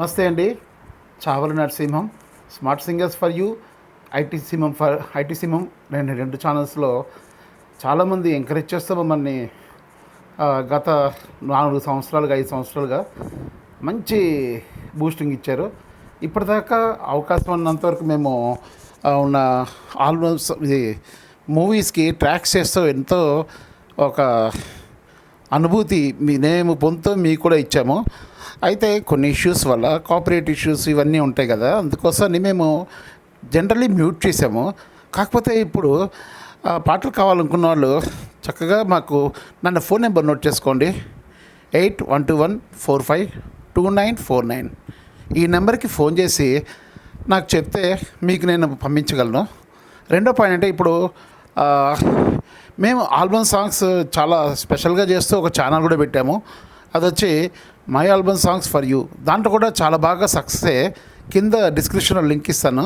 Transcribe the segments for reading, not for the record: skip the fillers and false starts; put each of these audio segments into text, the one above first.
నమస్తే అండి. Chavala Narasimham, smart singers for you, IT సింహం రెండు ఛానల్స్లో చాలామంది ఎంకరేజ్ చేస్తూ మమ్మల్ని గత 4 సంవత్సరాలుగా 5 సంవత్సరాలుగా మంచి బూస్టింగ్ ఇచ్చారు. ఇప్పటిదాకా అవకాశం ఉన్నంతవరకు మేము ఉన్న ఆల్బమ్స్ ఇది మూవీస్కి ట్రాక్స్ చేస్తూ ఎంతో ఒక అనుభూతి మేము పొందుతూ మీకు కూడా ఇచ్చాము. అయితే కొన్ని ఇష్యూస్ వల్ల కాపరేట్ ఇష్యూస్ ఇవన్నీ ఉంటాయి కదా, అందుకోసమని మేము జనరల్లీ మ్యూట్ చేసాము. కాకపోతే ఇప్పుడు పాటలు కావాలనుకున్న వాళ్ళు చక్కగా మాకు నన్ను ఫోన్ నెంబర్ నోట్ చేసుకోండి. 8121452949 ఈ నెంబర్కి ఫోన్ చేసి నాకు చెప్తే మీకు నేను పంపించగలను. రెండో పాయింట్ అంటే ఇప్పుడు మేము ఆల్బమ్ సాంగ్స్ చాలా స్పెషల్గా చేస్తూ ఒక ఛానల్ కూడా పెట్టాము. అది వచ్చి my album songs for you. దాంట్లో కూడా చాలా బాగా సక్సెస్. కింద డిస్క్రిప్షన్లో లింక్ ఇస్తాను.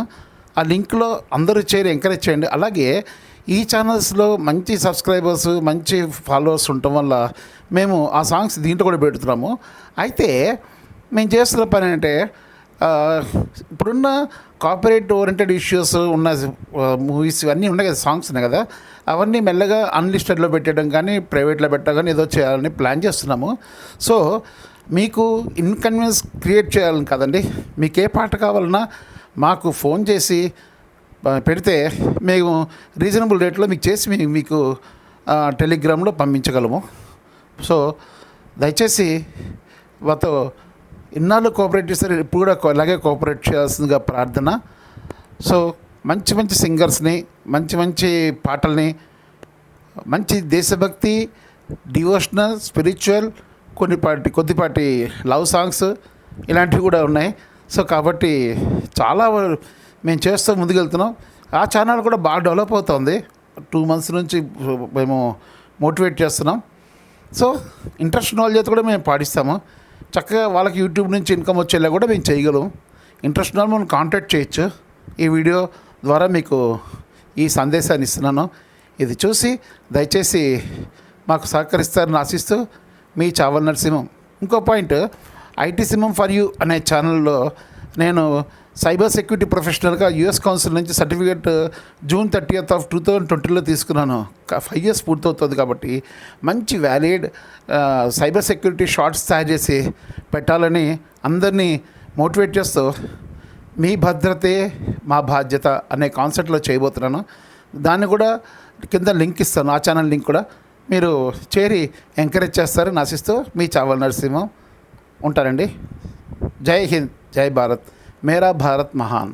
ఆ లింక్లో అందరూ చేరి ఎంకరేజ్ చేయండి. అలాగే ఈ ఛానల్స్లో మంచి సబ్స్క్రైబర్స్ మంచి ఫాలోవర్స్ ఉండటం వల్ల మేము ఆ సాంగ్స్ దీంట్లో కూడా పెడుతున్నాము. అయితే మేము చేస్తున్న పని అంటే ఇప్పుడున్న కాపరేట్ ఓరియంటెడ్ ఇష్యూస్ ఉన్న మూవీస్ ఇవన్నీ ఉన్నాయి కదా, సాంగ్స్ ఉన్నాయి కదా, అవన్నీ మెల్లగా అన్లిస్టెడ్లో పెట్టడం కానీ ప్రైవేట్లో పెట్టడం కానీ ఏదో చేయాలని ప్లాన్ చేస్తున్నాము. సో మీకు ఇన్కన్వీనియన్స్ క్రియేట్ చేయాలని కదండి, మీకు ఏ పాట కావాలన్నా మాకు ఫోన్ చేసి పెడితే మేము రీజనబుల్ రేట్లో మీకు చేసి మీకు టెలిగ్రామ్లో పంపించగలము. సో దయచేసి మాతో ఇన్నాళ్ళు కోఆపరేట్ చేస్తారు, ఇప్పుడు కూడా అలాగే కోఆపరేట్ చేయాల్సిందిగా ప్రార్థన. సో మంచి మంచి సింగర్స్ని, మంచి మంచి పాటల్ని, మంచి దేశభక్తి, డివోషనల్, స్పిరిచువల్, కొద్దిపాటి లవ్ సాంగ్స్ ఇలాంటివి కూడా ఉన్నాయి. సో కాబట్టి చాలా మేము చేస్తూ ముందుకెళ్తున్నాం. ఆ ఛానల్ కూడా బాగా డెవలప్ అవుతుంది. 2 months నుంచి మేము మోటివేట్ చేస్తున్నాం. సో ఇంట్రెస్ట్ ఉన్న వాళ్ళ చేత కూడా మేము పాటిస్తాము. చక్కగా వాళ్ళకి యూట్యూబ్ నుంచి ఇన్కమ్ వచ్చేలా కూడా మేము చేయగలం. ఇంట్రెస్ట్ ఉన్న మనం కాంటాక్ట్ చేయొచ్చు. ఈ వీడియో ద్వారా మీకు ఈ సందేశాన్ని ఇస్తున్నాను. ఇది చూసి దయచేసి మాకు సహకరిస్తారని ఆశిస్తూ మీ చావల నరసింహం. ఇంకో పాయింట్, ఐటీ సింహం ఫర్ యూ అనే ఛానల్లో నేను సైబర్ సెక్యూరిటీ ప్రొఫెషనల్గా యూఎస్ కౌన్సిల్ నుంచి సర్టిఫికేట్ June 30th, 2020లో తీసుకున్నాను. 5 years పూర్తవుతుంది కాబట్టి మంచి వ్యాలిడ్ సైబర్ సెక్యూరిటీ షార్ట్స్ తయారు చేసి పెట్టాలని అందరినీ మోటివేట్ చేస్తూ మీ భద్రతే మా బాధ్యత అనే కాన్సెప్ట్లో చేయబోతున్నాను. దాన్ని కూడా కింద లింక్ ఇస్తాను. ఆ ఛానల్ లింక్ కూడా మీరు చేరి ఎంకరేజ్ చేస్తారని ఆశిస్తూ మీ చావల నరసింహం ఉంటారండి. జై హింద్, జై భారత్, మేరా భారత్ మహాన్.